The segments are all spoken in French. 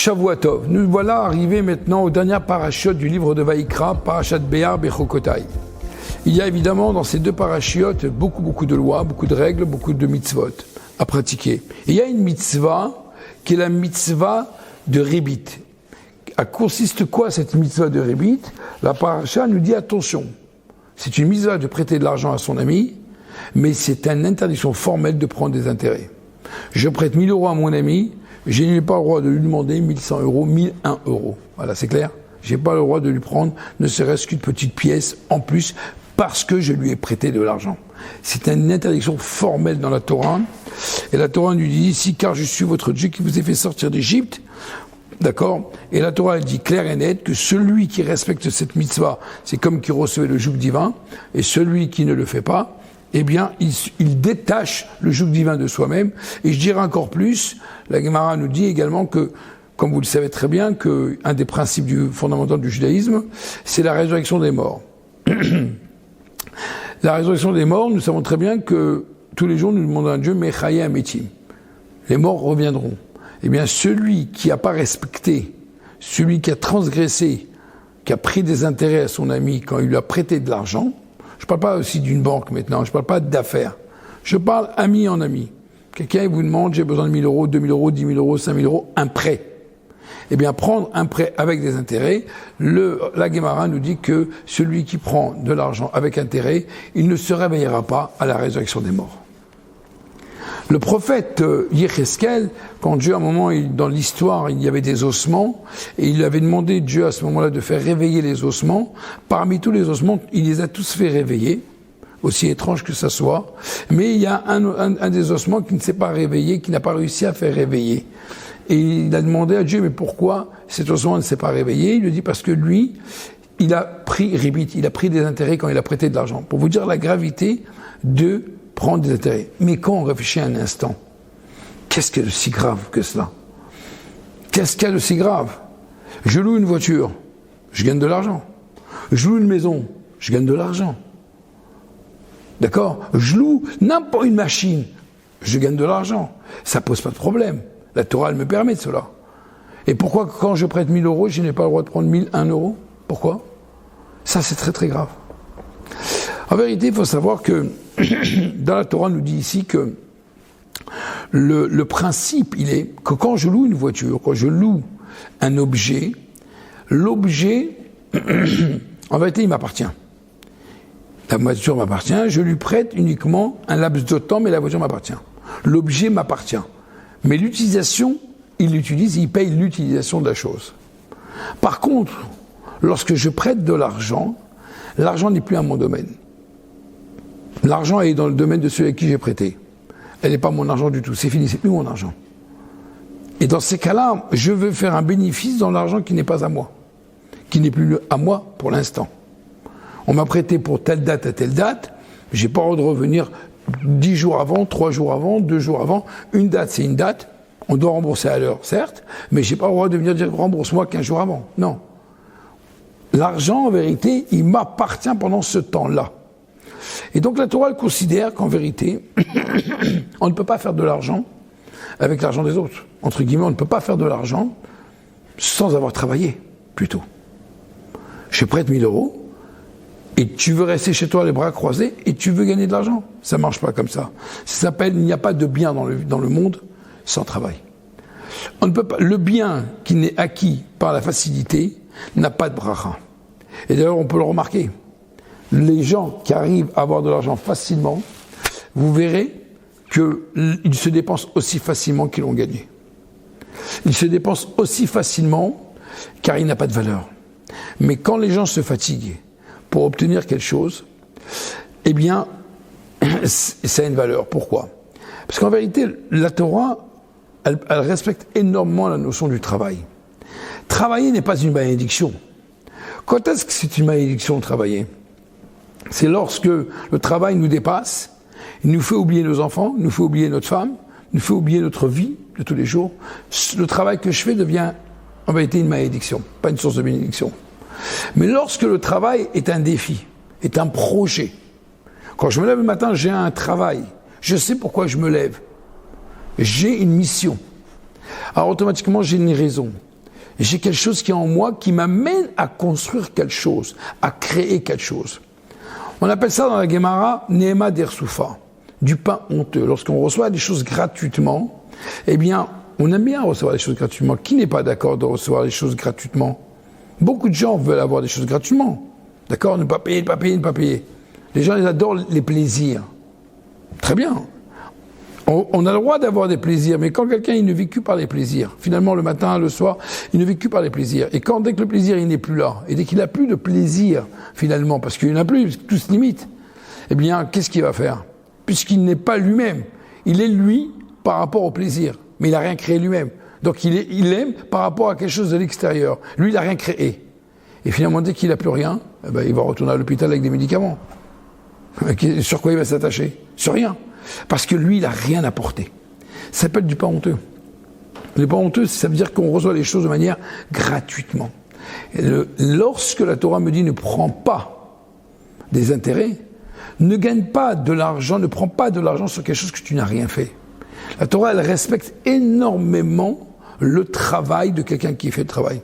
Shavua Tov, nous voilà arrivés maintenant aux dernières parachiotes du livre de Vaïkra, Parashat Béar Bechokotai. Il y a évidemment dans ces deux parachiotes beaucoup de lois, beaucoup de règles, beaucoup de mitzvot à pratiquer. Et il y a une mitzvah qui est la mitzvah de Ribit. Consiste quoi cette mitzvah de Ribit? La paracha nous dit attention, c'est une mitzvah de prêter de l'argent à son ami, mais c'est une interdiction formelle de prendre des intérêts. Je prête 1000 euros à mon ami, je n'ai pas le droit de lui demander 1100 euros, 1001 euros. Voilà, c'est clair? J'ai pas le droit de lui prendre ne serait-ce qu'une petite pièce en plus parce que je lui ai prêté de l'argent. C'est une interdiction formelle dans la Torah. Et la Torah nous dit ici, car je suis votre Dieu qui vous ai fait sortir d'Égypte. D'accord? Et la Torah elle dit clair et net que celui qui respecte cette mitzvah, c'est comme qui recevait le joug divin, et celui qui ne le fait pas, eh bien, il détache le joug divin de soi-même. Et je dirais encore plus, la Gemara nous dit également que, comme vous le savez très bien, que un des principes fondamentaux du judaïsme, c'est la résurrection des morts. La résurrection des morts, nous savons très bien que tous les jours nous demandons à Dieu, Mechaya Metim. Les morts reviendront. Eh bien, celui qui n'a pas respecté, celui qui a transgressé, qui a pris des intérêts à son ami quand il lui a prêté de l'argent, je ne parle pas aussi d'une banque maintenant, je ne parle pas d'affaires, je parle ami en ami. Quelqu'un vous demande, j'ai besoin de 1000 euros, 2000 euros, 10 000 euros, 5 000 euros, un prêt. Eh bien, prendre un prêt avec des intérêts, la Gemara nous dit que celui qui prend de l'argent avec intérêt, il ne se réveillera pas à la résurrection des morts. Le prophète Yecheskel, quand Dieu, à un moment, dans l'histoire, il y avait des ossements, et il avait demandé Dieu à ce moment-là de faire réveiller les ossements. Parmi tous les ossements, il les a tous fait réveiller, aussi étrange que ça soit. Mais il y a un des ossements qui ne s'est pas réveillé, qui n'a pas réussi à faire réveiller. Et il a demandé à Dieu, mais pourquoi cet ossement ne s'est pas réveillé? Il lui dit parce que lui, il a pris ribit, il a pris des intérêts quand il a prêté de l'argent. Pour vous dire la gravité de prendre des intérêts. Mais quand on réfléchit un instant, qu'est-ce qu'il y a de si grave que cela? Qu'est-ce qu'il y a de si grave? Je loue une voiture, je gagne de l'argent. Je loue une maison, je gagne de l'argent. D'accord? Je loue n'importe une machine, je gagne de l'argent. Ça pose pas de problème. La Torah, elle me permet de cela. Et pourquoi quand je prête 1000 euros, je n'ai pas le droit de prendre 1001 euros? Pourquoi? Ça, c'est très très grave. En vérité, il faut savoir que dans la Torah, on nous dit ici que le principe, il est que quand je loue une voiture, quand je loue un objet, l'objet, en vérité, il m'appartient. La voiture m'appartient, je lui prête uniquement un laps de temps, mais la voiture m'appartient. L'objet m'appartient. Mais l'utilisation, il l'utilise, il paye l'utilisation de la chose. Par contre, lorsque je prête de l'argent, l'argent n'est plus à mon domaine. L'argent est dans le domaine de celui à qui j'ai prêté. Elle n'est pas mon argent du tout, c'est fini, c'est plus mon argent. Et dans ces cas-là, je veux faire un bénéfice dans l'argent qui n'est pas à moi, qui n'est plus à moi pour l'instant. On m'a prêté pour telle date à telle date, j'ai pas le droit de revenir 10 jours avant, 3 jours avant, 2 jours avant. Une date, c'est une date. On doit rembourser à l'heure, certes, mais j'ai pas le droit de venir dire rembourse-moi 15 jours avant. Non. L'argent, en vérité, il m'appartient pendant ce temps-là. Et donc la Torah elle considère qu'en vérité, on ne peut pas faire de l'argent avec l'argent des autres. Entre guillemets, on ne peut pas faire de l'argent sans avoir travaillé, plutôt. Je prête 1000 euros, et tu veux rester chez toi les bras croisés, et tu veux gagner de l'argent. Ça marche pas comme ça. Ça s'appelle, il n'y a pas de bien dans le monde sans travail. On ne peut pas, le bien qui n'est acquis par la facilité n'a pas de bracha. Et d'ailleurs, on peut le remarquer. Les gens qui arrivent à avoir de l'argent facilement, vous verrez qu'ils se dépensent aussi facilement qu'ils l'ont gagné. Ils se dépensent aussi facilement car il n'a pas de valeur. Mais quand les gens se fatiguent pour obtenir quelque chose, eh bien, ça a une valeur. Pourquoi? Parce qu'en vérité, la Torah, elle respecte énormément la notion du travail. Travailler n'est pas une malédiction. Quand est-ce que c'est une malédiction de travailler? C'est lorsque le travail nous dépasse, il nous fait oublier nos enfants, nous fait oublier notre femme, nous fait oublier notre vie de tous les jours. Le travail que je fais devient en vérité une malédiction, pas une source de bénédiction. Mais lorsque le travail est un défi, est un projet, quand je me lève le matin, j'ai un travail, je sais pourquoi je me lève, j'ai une mission. Alors automatiquement, j'ai une raison. J'ai quelque chose qui est en moi qui m'amène à construire quelque chose, à créer quelque chose. On appelle ça dans la Gemara Nehema Dersoufa, du pain honteux. Lorsqu'on reçoit des choses gratuitement, eh bien, on aime bien recevoir des choses gratuitement. Qui n'est pas d'accord de recevoir des choses gratuitement? Beaucoup de gens veulent avoir des choses gratuitement. D'accord? Ne pas payer, ne pas payer, ne pas payer. Les gens, ils adorent les plaisirs. Très bien. On a le droit d'avoir des plaisirs, mais quand quelqu'un, il ne vit que par les plaisirs, finalement, le matin, le soir, il ne vit que par les plaisirs. Et dès que le plaisir, il n'est plus là, et dès qu'il n'a plus de plaisir, finalement, parce qu'il n'en a plus, parce que tout se limite, eh bien, qu'est-ce qu'il va faire? Puisqu'il n'est pas lui-même. Il est lui par rapport au plaisir, mais il n'a rien créé lui-même. Donc, il aime par rapport à quelque chose de l'extérieur. Lui, il n'a rien créé. Et finalement, dès qu'il n'a plus rien, eh ben, il va retourner à l'hôpital avec des médicaments. Sur quoi il va s'attacher? Sur rien. Parce que lui, il n'a rien apporté. Ça s'appelle du pain honteux. Le pain honteux, ça veut dire qu'on reçoit les choses de manière gratuitement. Lorsque la Torah me dit ne prends pas des intérêts, ne gagne pas de l'argent, ne prends pas de l'argent sur quelque chose que tu n'as rien fait. La Torah, elle respecte énormément le travail de quelqu'un qui fait le travail.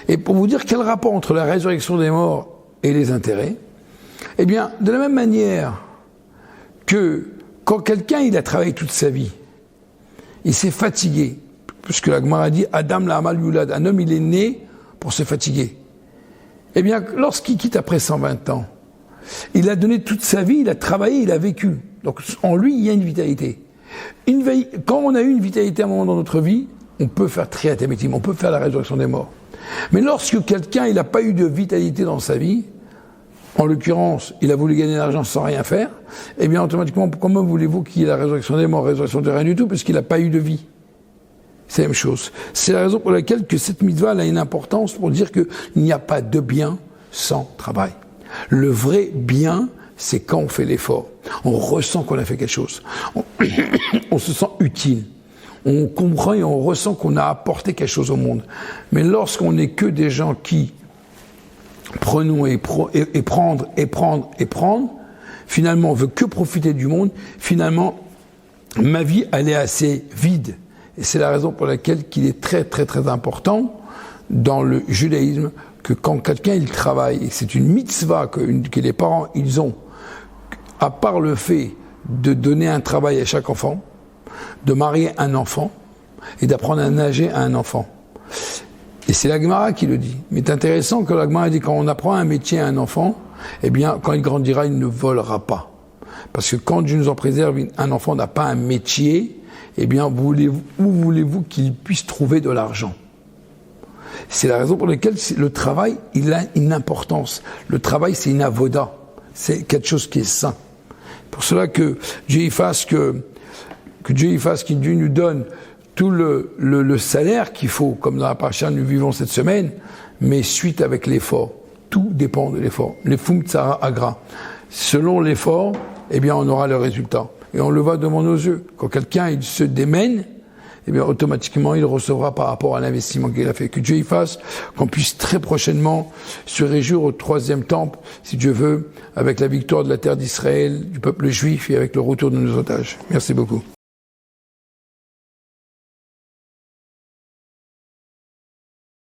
Et pour vous dire quel rapport entre la résurrection des morts et les intérêts, eh bien, de la même manière que quand quelqu'un il a travaillé toute sa vie, il s'est fatigué, puisque la Gemara dit Adam la Amal Yulad, un homme il est né pour se fatiguer. Eh bien, lorsqu'il quitte après 120 ans, il a donné toute sa vie, il a travaillé, il a vécu. Donc en lui, il y a une vitalité. Quand on a eu une vitalité à un moment dans notre vie, on peut faire triatémétim, on peut faire la résurrection des morts. Mais lorsque quelqu'un il n'a pas eu de vitalité dans sa vie, en l'occurrence, il a voulu gagner de l'argent sans rien faire, eh bien, automatiquement, comment voulez-vous qu'il y ait la résurrection des morts, résurrection de rien du tout, puisqu'il n'a pas eu de vie? C'est la même chose. C'est la raison pour laquelle que cette mitzvah a une importance pour dire qu'il n'y a pas de bien sans travail. Le vrai bien, c'est quand on fait l'effort. On ressent qu'on a fait quelque chose. On se sent utile. On comprend et on ressent qu'on a apporté quelque chose au monde. Mais lorsqu'on n'est que des gens qui prenons et prendre, finalement on veut que profiter du monde, finalement ma vie elle est assez vide. Et c'est la raison pour laquelle qu'il est très très très important dans le judaïsme que quand quelqu'un il travaille, et c'est une mitzvah que les parents ils ont, à part le fait de donner un travail à chaque enfant, de marier un enfant et d'apprendre à nager à un enfant. Et c'est la Gemara qui le dit. Mais c'est intéressant que la Gemara dit quand on apprend un métier à un enfant, eh bien, quand il grandira, il ne volera pas. Parce que quand Dieu nous en préserve, un enfant n'a pas un métier, eh bien, où voulez-vous qu'il puisse trouver de l'argent? C'est la raison pour laquelle le travail, il a une importance. Le travail, c'est une avoda. C'est quelque chose qui est sain. Pour cela que Dieu fasse que Dieu nous donne tout le salaire qu'il faut, comme dans la paracha nous vivons cette semaine, mais suite avec l'effort. Tout dépend de l'effort. Les fum tsara agra. Selon l'effort, eh bien, on aura le résultat. Et on le voit devant nos yeux. Quand quelqu'un, il se démène, eh bien, automatiquement, il recevra par rapport à l'investissement qu'il a fait. Que Dieu y fasse, qu'on puisse très prochainement se réjouir au 3e temple, si Dieu veut, avec la victoire de la terre d'Israël, du peuple juif et avec le retour de nos otages. Merci beaucoup.